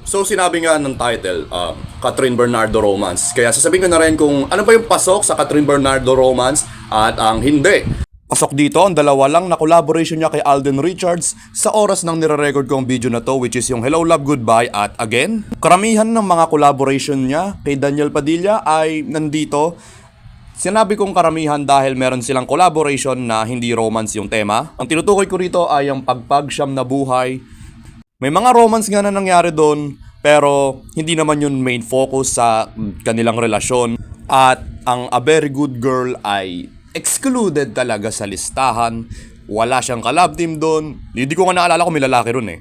So sinabi nga ng title, Catherine Bernardo Romance. Kaya sasabihin ko na rin kung ano pa yung pasok sa Catherine Bernardo Romance at ang hindi. Pasok dito ang dalawa lang na collaboration niya kay Alden Richards sa oras ng nire-record kong video na to, which is yung Hello Love Goodbye at Again. Karamihan ng mga collaboration niya kay Daniel Padilla ay nandito. Sinabi kong karamihan dahil meron silang collaboration na hindi romance yung tema. Ang tinutukoy ko rito ay ang pagpagsyam na buhay. May mga romance nga na nangyari doon, pero hindi naman yun main focus sa kanilang relasyon. At ang A Very Good Girl ay excluded talaga sa listahan. Wala siyang ka-love team doon. Hindi ko nga naalala kung may lalaki ron eh.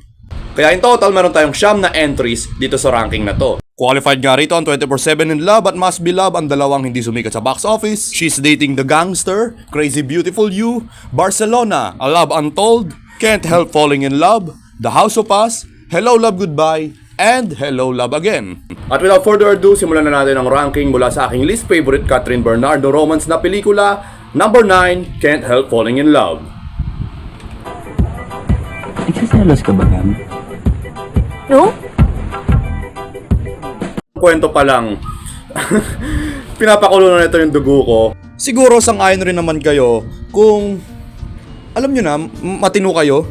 Kaya in total, meron tayong 9 na entries dito sa ranking na to. Qualified nga rito ang 24/7 in Love at Must Be Love, ang dalawang hindi sumikat sa box office. She's Dating the Gangster, Crazy Beautiful You, Barcelona, A Love Untold, Can't Help Falling in Love, The House of Us, Hello Love Goodbye, and Hello Love Again. At without further ado, simulan na natin ang ranking mula sa aking least favorite Catherine Bernardo Romance na pelikula. Number 9, Can't Help Falling in Love. Nagsiselos ka ba, Gam? No? Kwento pa lang, pinapakulo na ito yung dugo ko. Siguro sang-ayon rin naman kayo kung, alam nyo na, matino kayo.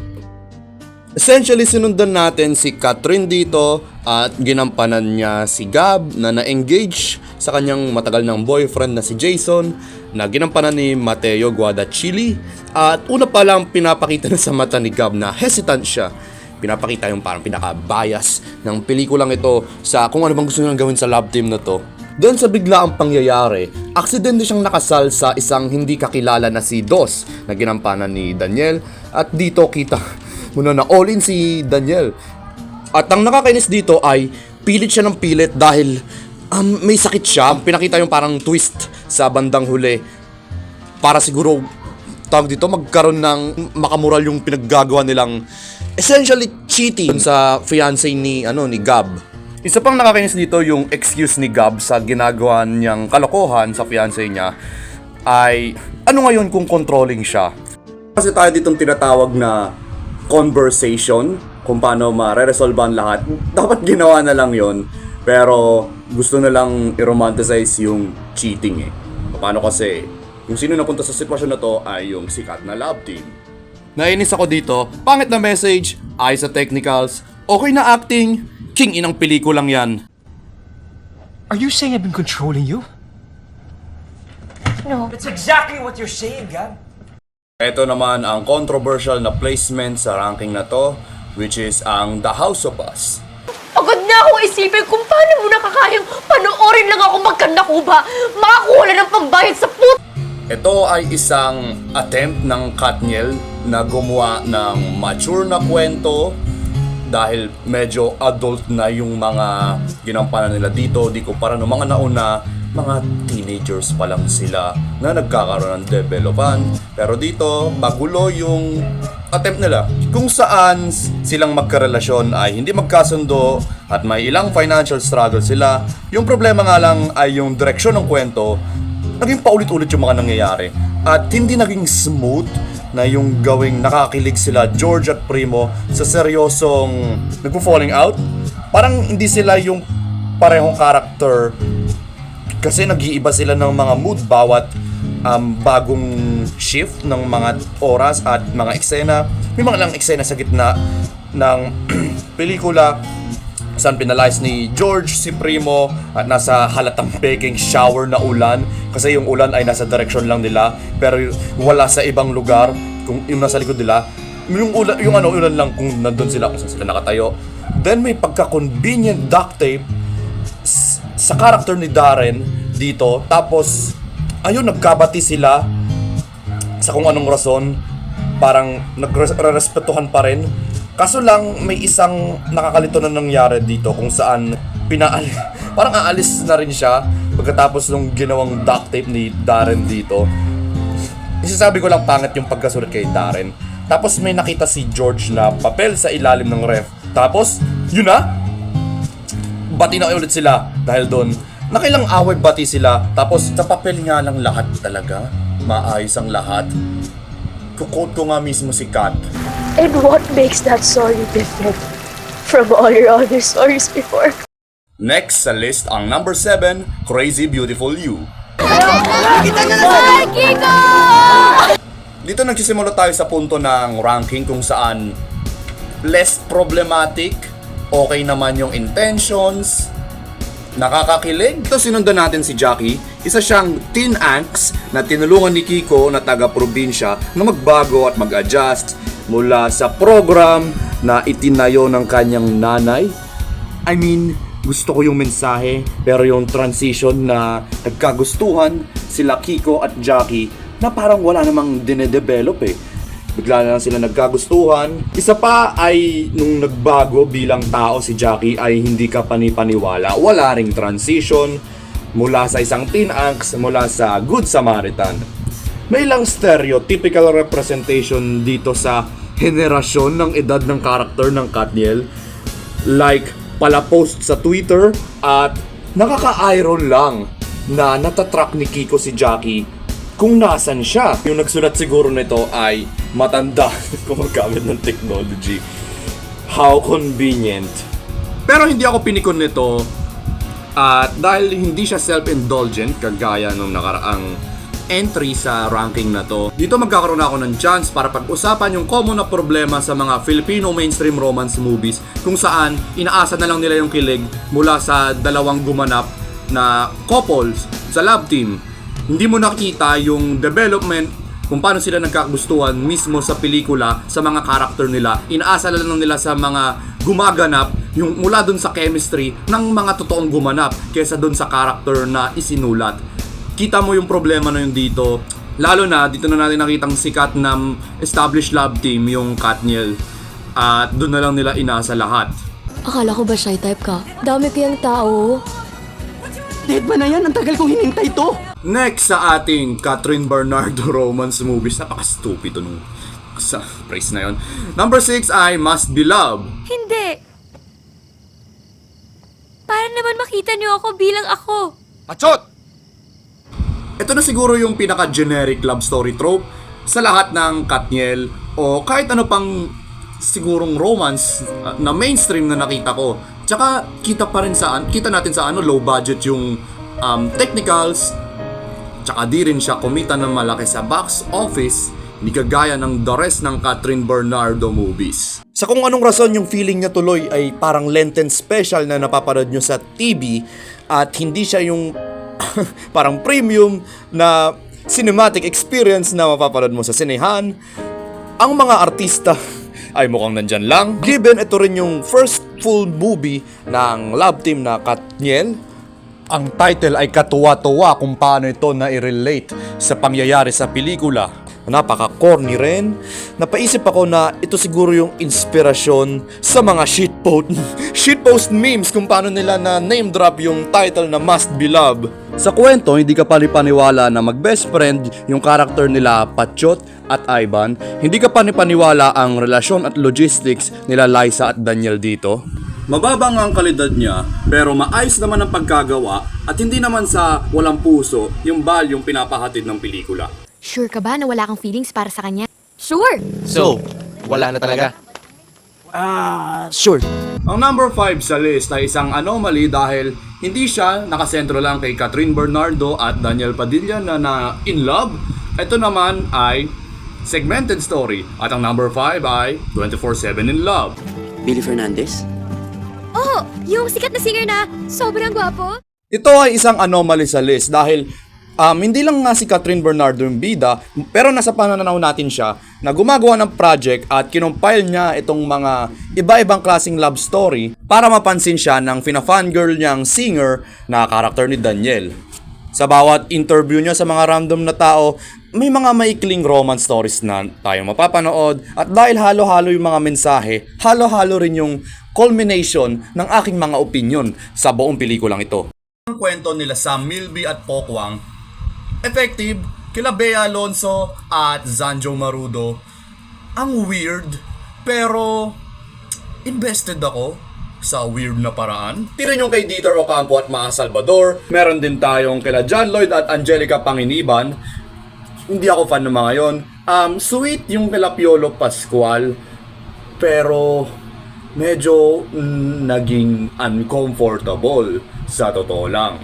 Essentially, sinundan natin si Catherine dito at ginampanan niya si Gab na na-engage sa kanyang matagal ng boyfriend na si Jason, na ginampanan ni Mateo Guadachili. At una pa lang pinapakita na sa mata ni Gab na hesitant siya. Pinapakita yung parang pinaka-bias ng pelikulang ito sa kung ano bang gusto nilang gawin sa love team na to. Doon sa biglaang pangyayari, aksidente siyang nakasal sa isang hindi kakilala na si Dos na ginampanan ni Daniel. At dito kita muna na all in si Daniel. At ang nakakainis dito ay pilit siya ng pilit dahil may sakit siya. Pinakita yung parang twist sa bandang huli para siguro tawag dito magkaroon ng makamural yung pinaggagawa nilang essentially cheating sa fiancé ni Gab. Isa pang nakakainis dito yung excuse ni Gab sa ginagawa niyang kalokohan sa fiancé niya ay ano ngayon kung controlling siya. Kasi tayo ditong tinatawag na conversation kung paano ma-resolve ang lahat. Dapat ginawa na lang yon, pero gusto na lang i-romanticize yung cheating eh. Paano kasi yung sino napunta sa sitwasyon na to ay yung sikat na love team. Nainis ako dito, pangit na message, ay sa technicals, okay na acting, king inang pelikulang yan. Are you saying I've been controlling you? No. That's exactly what you're saying, Gab. Ito naman ang controversial na placement sa ranking na to, which is ang The House of Us. Pagod na akong isipin kung paano mo nakakayang panoorin lang ako magkandakuba. Makakuha lang ng pambayad sa Ito ay isang attempt ng Katniel na gumawa ng mature na kwento dahil medyo adult na yung mga ginampanan nila dito. Di kumpara ng mga nauna, mga teenagers pa lang sila na nagkakaroon ng developan. Pero dito, magulo yung attempt nila. Kung saan silang magkarelasyon ay hindi magkasundo at may ilang financial struggle sila. Yung problema nga lang ay yung direksyon ng kwento. Naging paulit-ulit yung mga nangyayari. At hindi naging smooth na yung gawing nakakilig sila George at Primo sa seryosong nagpo-falling out. Parang hindi sila yung parehong character kasi nag-iiba sila ng mga mood bawat bagong shift ng mga oras at mga eksena. May mga lang eksena sa gitna ng pelikula saan pinalize ni George si Primo at nasa halatang baking shower na ulan kasi yung ulan ay nasa direction lang nila pero wala sa ibang lugar kung yung nasa likod nila yung ulan lang kung nandun sila kung saan sila nakatayo. Then may pagka-convenient duct tape sa character ni Darren dito tapos ayun nagkabati sila sa kung anong rason parang nagrespetuhan pa rin. Kaso lang may isang nakakalito na nangyari dito kung saan parang aalis na rin siya pagkatapos nung ginawang duct tape ni Darren dito. Isasabi ko lang pangit yung pagkasulat kay Darren. Tapos may nakita si George na papel sa ilalim ng ref. Tapos yun na, bati na ulit sila dahil doon. Nakilang away bati sila. Tapos sa papel nga lang lahat talaga. Maayos ang lahat. Kukot ko nga mismo si Kat. And what makes that story different? from all your other stories before. Next sa list ang number 7, Crazy Beautiful You. Ay, Kiko! Dito nagsisimula tayo sa punto ng ranking kung saan less problematic, okay naman yung intentions, nakakakilig. Ito sinundan natin si Jackie, isa siyang teen angst na tinulungan ni Kiko na taga-probinsya na magbago at mag-adjust mula sa program na itinayo ng kanyang nanay. I mean, gusto ko yung mensahe, pero yung transition na nagkagustuhan sila Kiko at Jackie na parang wala namang dinedevelop eh. Bigla na lang sila nagkagustuhan. Isa pa ay nung nagbago bilang tao si Jackie ay hindi ka panipaniwala. Wala ring transition mula sa isang teen angst mula sa Good Samaritan. May ilang stereotypical representation dito sa henerasyon ng edad ng karakter ng Katniel. Like, pala-post sa Twitter at nakaka-iron lang na natatrack ni Kiko si Jackie kung nasan siya. Yung nagsulat siguro nito ay matanda gumagamit ng technology. How convenient. Pero hindi ako pinikon nito at dahil hindi siya self-indulgent kagaya nung nakaraang entry sa ranking na to. Dito magkakaroon ako ng chance para pag-usapan yung common na problema sa mga Filipino mainstream romance movies kung saan inaasa na lang nila yung kilig mula sa dalawang gumanap na couples sa love team. Hindi mo nakita yung development kung paano sila nagkagustuhan mismo sa pelikula sa mga karakter nila. Inaasa na lang nila sa mga gumaganap yung mula dun sa chemistry ng mga totoong gumanap kaysa dun sa karakter na isinulat. Kita mo yung problema na yun dito. Lalo na, dito na natin nakitang sikat na established love team, yung Katniel. At doon na lang nila inasa lahat. Akala ko ba shy type ka? Dami kayang tao. Dead ba na yan? Ang tagal kong hinintay to! Next sa ating Catherine Bernardo romance movies. Napaka-stupid nung sa praise na yun. Number 6 ay Must Be Love. Hindi. Para naman makita niyo ako bilang ako. Achot! Ito na siguro yung pinaka-generic love story trope sa lahat ng Katniel o kahit ano pang sigurong romance na mainstream na nakita ko. Tsaka kita natin sa low budget yung technicals. Tsaka di rin siya kumita ng malaki sa box office, hindi kagaya ng the rest ng Catherine Bernardo movies. Sa kung anong rason yung feeling niya tuloy ay parang Lenten special na napapanood nyo sa TV at hindi siya yung parang premium na cinematic experience na mapapanood mo sa sinehan. Ang mga artista ay mukhang nandyan lang. Given ito rin yung first full movie ng love team na Katniel, ang title ay katuwa-tuwa kung paano ito na i-relate sa pangyayari sa pelikula. Napaka-corny rin. Napaisip ako na ito siguro yung inspirasyon sa mga shitpost memes kung paano nila na name drop yung title na Must Be Love. Sa kwento, hindi ka panipaniwala na mag-best friend yung karakter nila Patchot at Ivan. Hindi ka panipaniwala ang relasyon at logistics nila Liza at Daniel dito. Mababa nga ang kalidad niya, pero maayos naman ang pagkagawa at hindi naman sa walang puso yung yung pinapahatid ng pelikula. Sure ka ba na wala kang feelings para sa kanya? Sure. So, wala na talaga. Sure. Ang number 5 sa list ay isang anomaly dahil hindi siya nakasentro lang kay Catherine Bernardo at Daniel Padilla na in love. Ito naman ay segmented story at ang number 5 ay 24/7 in love. Billy Fernandez? Oh, yung sikat na singer na sobrang gwapo. Ito ay isang anomaly sa list dahil hindi lang nga si Catherine Bernardo yung bida, pero nasa pananaw natin siya na gumagawa ng project at kinumpile niya itong mga iba-ibang klaseng love story para mapansin siya ng fina-fangirl niyang singer na karakter ni Daniel. Sa bawat interview niya sa mga random na tao, may mga maikling romance stories na tayo mapapanood at dahil halo-halo yung mga mensahe, halo-halo rin yung culmination ng aking mga opinion sa buong pelikulang ito. Ang kwento nila Sam Milby at Pokwang, effective, kila Bea Alonso at Zanjo Marudo. Ang weird, pero invested ako sa weird na paraan. Tira yung kay Dieter Ocampo at Maa Salvador. Meron din tayong kila John Lloyd at Angelica Panginiban. Hindi ako fan ng mga yon. Sweet yung kila Piolo Pascual. Pero medyo naging uncomfortable sa totoo lang.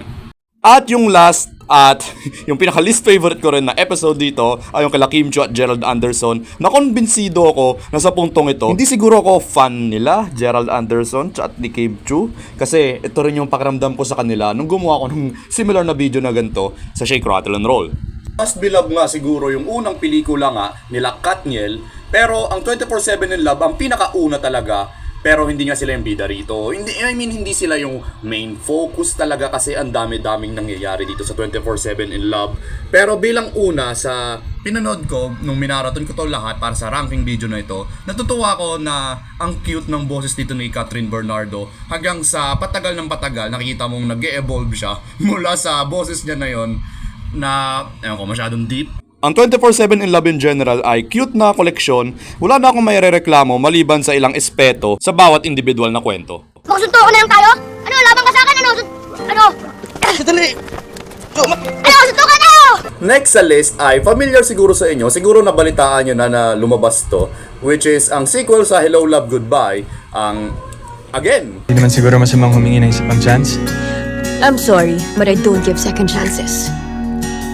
At yung last at yung pinaka-least favorite ko rin na episode dito ay yung kala Kim Chiu at Gerald Anderson. Nakonbinsido ako na sa puntong ito, hindi siguro ako fan nila, Gerald Anderson at ni Kim Chiu. Kasi ito rin yung pakiramdam ko sa kanila nung gumawa ko ng similar na video na ganito sa Shake, Rattle and Roll. Mas beloved nga siguro yung unang pelikula nga nila Katniel, pero ang 24/7 in Love ang pinakauna talaga. Pero hindi nga sila yung bida rito. Hindi sila yung main focus talaga kasi ang dami-daming nangyayari dito sa 24/7 in Love. Pero bilang una sa pinanood ko, nung minaraton ko to lahat para sa ranking video na ito, natutuwa ko na ang cute ng boses dito ni Catherine Bernardo. Hanggang sa patagal ng patagal, nakikita mong nag-e-evolve siya mula sa boses niya na yon na, ewan ko, masyadong deep. Ang 24/7 in Love in general ay cute na koleksyon. Wala na akong mayrereklamo maliban sa ilang espeto sa bawat individual na kwento. Magsunto ko na lang tayo? Ano, laban ka sa akin? Ano? Sadali! Ano, sunto ka tayo! Next sa list ay familiar siguro sa inyo, siguro nabalitaan nyo na lumabas to, which is ang sequel sa Hello, Love, Goodbye, ang Again. Hindi naman siguro masamang humingi ng isa pang chance. I'm sorry, but I don't give second chances.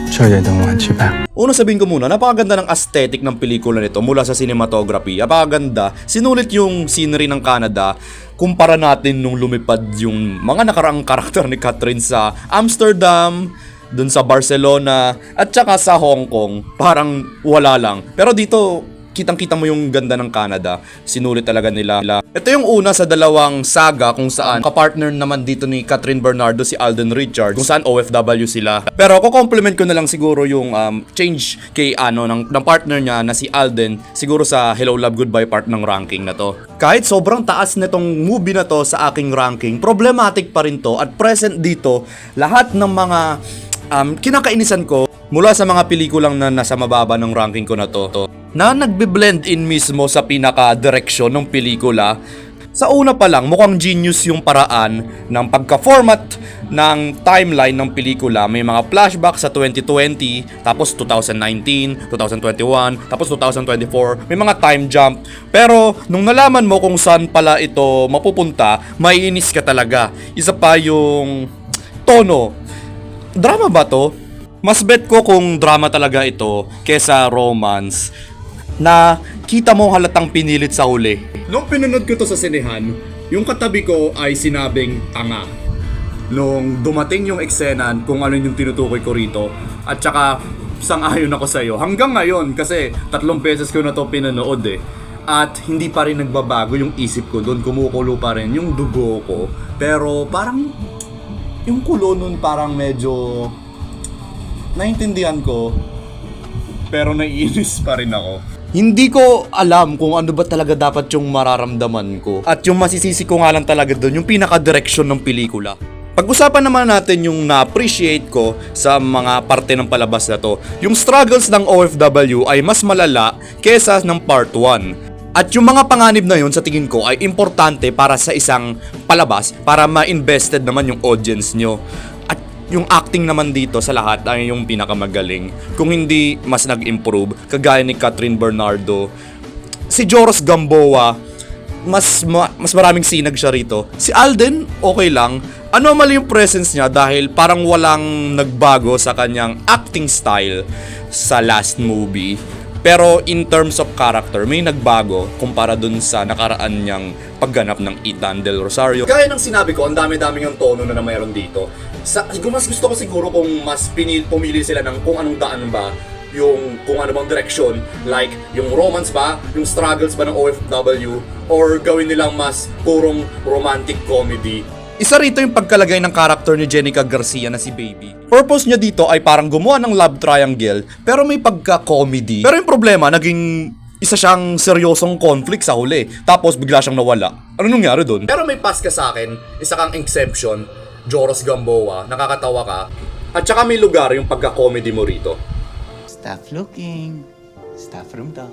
Sorry, I don't want you back. Una sabihin ko muna, napakaganda ng aesthetic ng pelikula nito mula sa cinematography. Napakaganda. Sinulit yung scenery ng Canada. Kumpara natin nung lumipad yung mga nakaraang karakter ni Catherine sa Amsterdam, dun sa Barcelona, at saka sa Hong Kong. Parang wala lang. Pero dito, kitang-kita mo yung ganda ng Canada. Sinulit talaga nila. Ito yung una sa dalawang saga kung saan kapartner naman dito ni Catherine Bernardo si Alden Richards, kung saan OFW sila. Pero ako compliment ko na lang siguro yung change kay ng partner niya na si Alden siguro sa Hello, Love, Goodbye part ng ranking na to. Kahit sobrang taas nitong movie na to sa aking ranking, problematic pa rin to at present dito lahat ng mga kinakainisan ko mula sa mga pelikulang na nasa mababa ng ranking ko na to na nagbe-blend in mismo sa pinaka-direksyon ng pelikula. Sa una pa lang, mukhang genius yung paraan ng pagka-format ng timeline ng pelikula. May mga flashback sa 2020, tapos 2019, 2021, tapos 2024. May mga time jump. Pero nung nalaman mo kung saan pala ito mapupunta, maiinis ka talaga. Isa pa yung tono. Drama ba to? Mas bet ko kung drama talaga ito kesa romance na kita mo halatang pinilit sa huli. Nung pinanood ko to sa sinehan, yung katabi ko ay sinabing tanga. Nung dumating yung eksena kung ano yung tinutukoy ko rito, at saka sang-ayon ako sa'yo. Hanggang ngayon, kasi 3 beses ko na to pinanood eh. At hindi pa rin nagbabago yung isip ko doon, kumukulo pa rin yung dugo ko. Pero parang yung kulo nun parang medyo naintindihan ko, pero naiinis pa rin ako. Hindi ko alam kung ano ba talaga dapat yung mararamdaman ko. At yung masisisi ko nga lang talaga doon, yung pinaka-direksyon ng pelikula. Pag-usapan naman natin yung na-appreciate ko sa mga parte ng palabas na to. Yung struggles ng OFW ay mas malala kesa ng part 1. At yung mga panganib na yun sa tingin ko ay importante para sa isang palabas para ma-invested naman yung audience nyo. At yung acting naman dito sa lahat ay yung pinakamagaling. Kung hindi mas nag-improve, kagaya ni Catherine Bernardo. Si Joros Gamboa, mas maraming sinag siya rito. Si Alden, okay lang. Anomaly yung presence niya dahil parang walang nagbago sa kanyang acting style sa last movie. Pero in terms of character, may nagbago kumpara dun sa nakaraan niyang pagganap ng Ethan Del Rosario. Gaya ng sinabi ko, ang dami-dami yung tono na mayroon dito. Mas gusto ko siguro kung mas pumili sila ng kung anong daan ba, yung kung ano bang direksyon, like yung romance ba, yung struggles ba ng OFW, or gawin nilang mas purong romantic comedy. Isa rito yung pagkalagay ng karakter ni Jenica Garcia na si Baby. Purpose niya dito ay parang gumawa ng love triangle pero may pagka-comedy. Pero yung problema, naging isa siyang seryosong conflict sa huli. Tapos bigla siyang nawala. Ano nangyari doon? Pero may pass ka sa akin, isa kang exception, Joros Gamboa, nakakatawa ka. At saka may lugar yung pagka-comedy mo rito. Stop looking. Stop from the...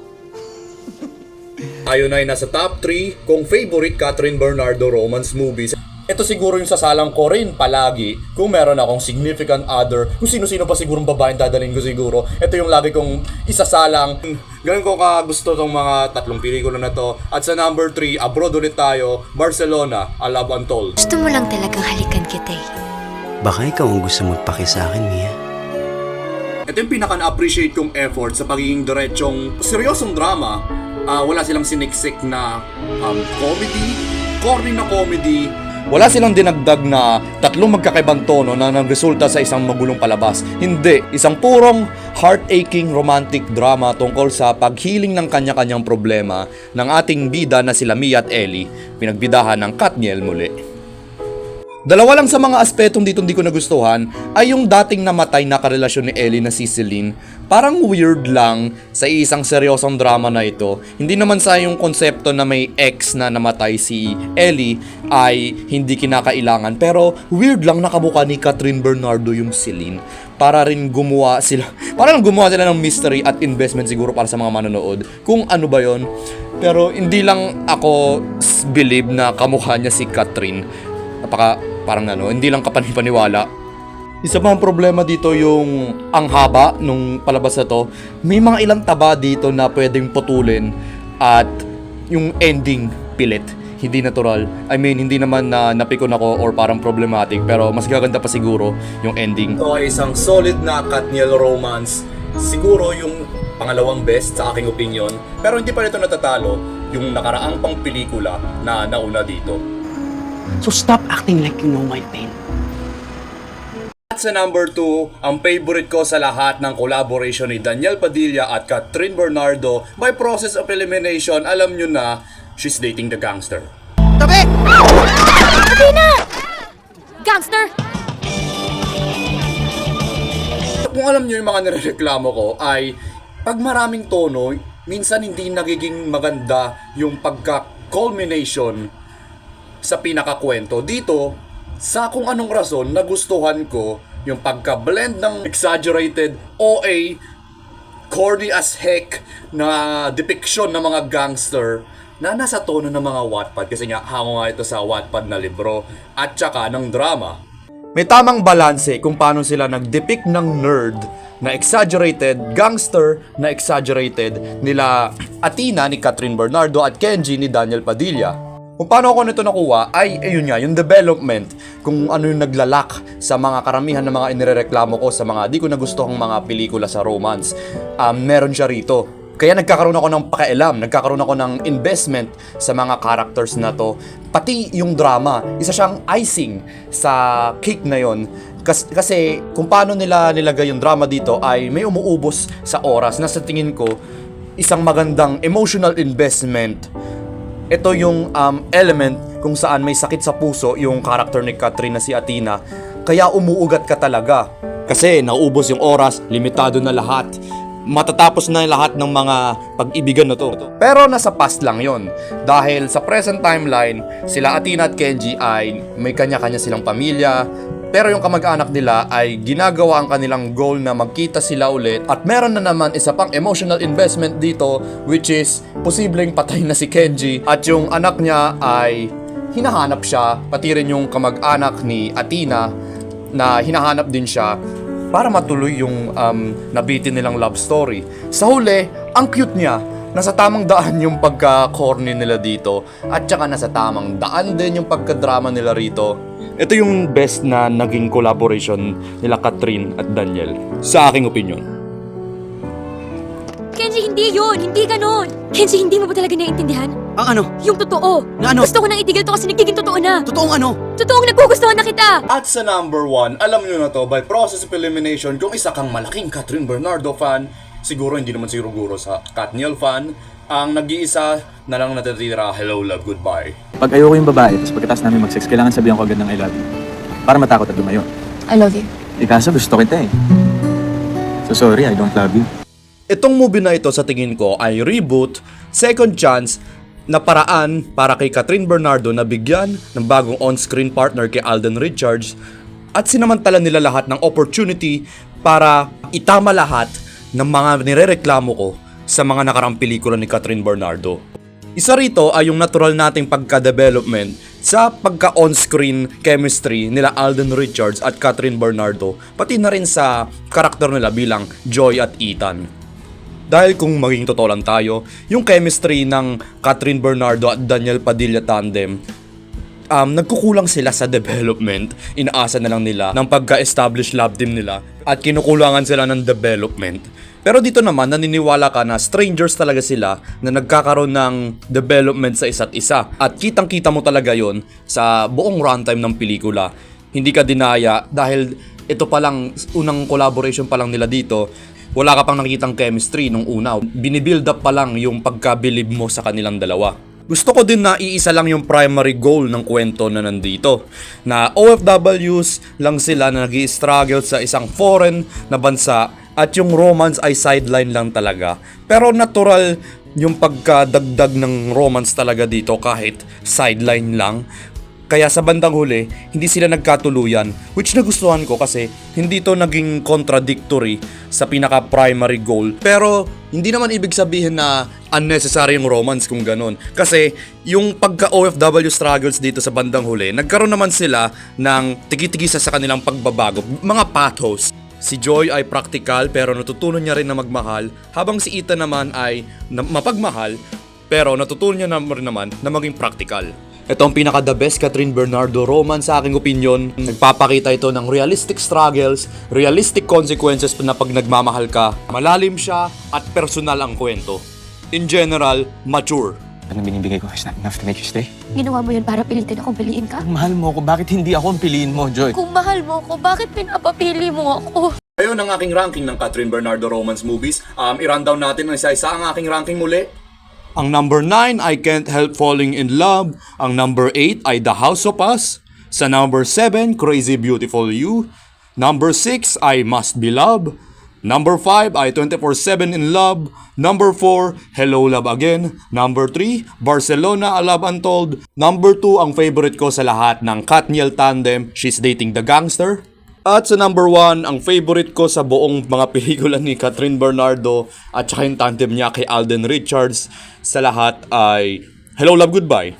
Ayun ay nasa top 3 kong favorite Catherine Bernardo romance movies. ito siguro yung sasalang ko rin palagi kung meron akong significant other, kung sino-sino pa sigurong babaeng dadalhin ko siguro. Ito yung lagi kong isasalang. Ganun ko ka gusto tong mga tatlong pelikula na to. At sa number 3, abroad ulit tayo, Barcelona, A Love Untold. Gusto mo lang talagang halikan kita eh. Baka ikaw ang gusto magpaki sa akin, Mia. Ito yung pinaka-appreciate kong effort sa pagiging diretsong seryosong drama. Wala silang siniksik na comedy, corny na comedy. Wala silang dinagdag na tatlong magkakaibang tono na nagresulta sa isang magulong palabas. Hindi, isang purong heart-aching romantic drama tungkol sa paghiling ng kanya-kanyang problema ng ating bida na sila Mia at Ellie, pinagbidahan ng Katniel muli. Dalawa lang sa mga aspetong dito hindi ko nagustuhan ay yung dating namatay na karelasyon ni Ellie na si Celine. Parang weird lang sa isang seryosong drama na ito. Hindi naman sa yung konsepto na may ex na namatay si Ellie ay hindi kinakailangan. Pero weird lang nakabuka ni Catherine Bernardo yung Celine. Para rin gumawa sila ng mystery at investment siguro para sa mga manonood. Kung ano ba yon. Pero hindi lang ako believe na kamukha niya si Catherine. Parang hindi lang kapanipaniwala. Isa pang problema dito yung ang haba nung palabas na to. May mga ilang taba dito na pwedeng putulin at yung ending pilit. Hindi natural. I mean, hindi naman na napikon ako or parang problematic pero mas gaganda pa siguro yung ending. Ito ay isang solid na Katniel romance. Siguro yung pangalawang best sa aking opinion. Pero hindi pa nito natatalo yung nakaraang pang pelikula na nauna dito. So stop acting like you know my pain. At sa number 2, ang favorite ko sa lahat ng collaboration ni Daniel Padilla at Catherine Bernardo, by process of elimination, alam nyo na, she's dating the gangster. Tabi na! Gangster! Kung alam nyo yung mga nirereklamo ko ay, pag maraming tono, minsan hindi nagiging maganda yung pagka-culmination sa pinakakwento. Dito, sa kung anong rason, nagustuhan ko yung pagka-blend ng exaggerated, OA, corny as heck na depiction ng mga gangster na nasa tono ng mga Wattpad. Kasi nga, hango nga ito sa Wattpad na libro at saka ng drama. May tamang balanse kung paano sila nag-depict ng nerd na exaggerated, gangster na exaggerated nila Athena ni Catherine Bernardo at Kenji ni Daniel Padilla. Kung paano ako nito nakuha ay ayun nga, yung development, kung ano yung naglalak sa mga karamihan ng mga inirereklamo ko sa mga di ko nagustuhang mga pelikula sa romance. Meron siya rito. Kaya nagkakaroon ako ng pakialam, nagkakaroon ako ng investment sa mga characters na to. Pati yung drama, isa siyang icing sa cake na yon. Kasi kung paano nila nilagay yung drama dito ay may umuubos sa oras na sa tingin ko isang magandang emotional investment. Ito yung element kung saan may sakit sa puso yung character ni Catherine na si Athena. Kaya umuugat ka talaga. Kasi nauubos yung oras, limitado na lahat. Matatapos na lahat ng mga pag-ibigan na to. Pero nasa past lang yon. Dahil sa present timeline, sila Athena at Kenji ay may kanya-kanya silang pamilya. Pero yung kamag-anak nila ay ginagawa ang kanilang goal na magkita sila ulit. At meron na naman isa pang emotional investment dito, which is posibleng patay na si Kenji. At yung anak niya ay hinahanap siya, pati rin yung kamag-anak ni Athena na hinahanap din siya para matuloy yung nabitin nilang love story. Sa huli, ang cute niya. Nasa tamang daan yung pagka-corny nila dito at saka nasa tamang daan din yung pagka-drama nila rito. Ito yung best na naging collaboration nila Catherine at Daniel sa aking opinion. Kenji, hindi yun! Hindi ganon! Kenji, hindi mo ba talaga naiintindihan? Ang ano? Yung totoo! Na ano? Gusto ko nang itigil to kasi nagiging totoo na! Totoong ano? Totoong nagugustuhan na kita! At sa number 1, alam nyo na to, by process of elimination, kung isa kang malaking Catherine Bernardo fan, siguro hindi naman siguro sa Katniel fan, ang nag-iisa na lang natitira, hello, love, goodbye. Pag ayoko yung babae, tapos pagkatapos namin mag-sex, kailangan sabihan ko agad ng I love you. Para matakot at lumayo. I love you. Kaso gusto kita eh. So sorry, I don't love you. Itong movie na ito sa tingin ko ay reboot, second chance, na paraan para kay Catherine Bernardo na bigyan ng bagong on-screen partner kay Alden Richards at sinamantala nila lahat ng opportunity para itama lahat ng mga nirereklamo ko sa mga nakaraang pelikula ni Catherine Bernardo. Isa rito ay yung natural nating pagka-development sa pagka-on-screen chemistry nila Alden Richards at Catherine Bernardo, pati na rin sa karakter nila bilang Joy at Ethan. Dahil kung maging totoo lang tayo, yung chemistry ng Catherine Bernardo at Daniel Padilla tandem, nagkukulang sila sa development. Inaasa na lang nila ng pagka-establish love team nila at kinukulangan sila ng development. Pero dito naman, naniniwala ka na strangers talaga sila na nagkakaroon ng development sa isa't isa. At kitang-kita mo talaga yon sa buong runtime ng pelikula. Hindi ka dinaya dahil ito pa lang, unang collaboration pa lang nila dito, wala ka pang nakitang chemistry nung una. Binibuild up pa lang yung pagkabilib mo sa kanilang dalawa. Gusto ko din na iisa lang yung primary goal ng kwento na nandito. Na OFWs lang sila na nag-i-struggle sa isang foreign na bansa at yung romance ay sideline lang talaga. Pero natural yung pagkadagdag ng romance talaga dito kahit sideline lang. Kaya sa bandang huli, hindi sila nagkatuluyan, which nagustuhan ko kasi hindi to naging contradictory sa pinaka-primary goal. Pero hindi naman ibig sabihin na unnecessary yung romance kung ganun. Kasi yung pagka-OFW struggles dito sa bandang huli, nagkaroon naman sila ng tigi-tigisa sa kanilang pagbabago, mga pathos. Si Joy ay practical pero natutunan niya rin na magmahal, habang si Ethan naman ay mapagmahal pero natutunan niya naman na maging practical. Ito ang pinaka-the best Catherine Bernardo romance sa aking opinion. Nagpapakita ito ng realistic struggles, realistic consequences na pag nagmamahal ka. Malalim siya at personal ang kwento. In general, mature. Anong binibigay ko is not enough to make you stay? Ginawa mo yun para pilitin akong piliin ka? Kung mahal mo ako, bakit hindi ako ang piliin mo, Joy? Kung mahal mo ako, bakit pinapapili mo ako? Ayun ang aking ranking ng Catherine Bernardo romance movies. I-rundown natin ng isa-isa ang aking ranking muli. Ang number 9 ay Can't Help Falling in Love. Ang number 8 ay The House of Us. Sa number 7, Crazy Beautiful You. Number 6 ay Must Be Love. Number 5 ay 24/7 in Love. Number 4, Hello Love Again. Number 3, Barcelona, A Love Untold. Number 2, ang favorite ko sa lahat ng Katniel tandem, She's Dating the Gangster. At sa number 1, ang favorite ko sa buong mga pelikula ni Catherine Bernardo at saka yung tandem niya kay Alden Richards sa lahat ay Hello Love Goodbye.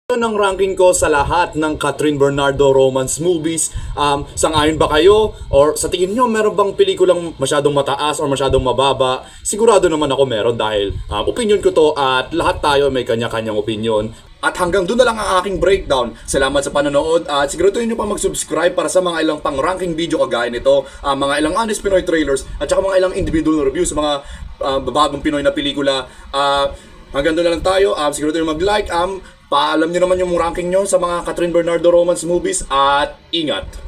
Ito ang ranking ko sa lahat ng Catherine Bernardo romance movies. Sang-ayon ba kayo? Or sa tingin nyo, meron bang pelikulang masyadong mataas or masyadong mababa? Sigurado naman ako meron dahil opinion ko to at lahat tayo may kanya-kanyang opinion. At hanggang doon na lang ang aking breakdown. Salamat sa panonood at siguraduhin nyo pa mag-subscribe para sa mga ilang pang ranking video kagaya nito, mga ilang honest Pinoy trailers at saka mga ilang individual reviews sa mga babagong Pinoy na pelikula. Hanggang doon na lang tayo. Siguraduhin nyo mag-like. Paalam nyo naman yung ranking nyo sa mga Catherine Bernardo romance movies at ingat!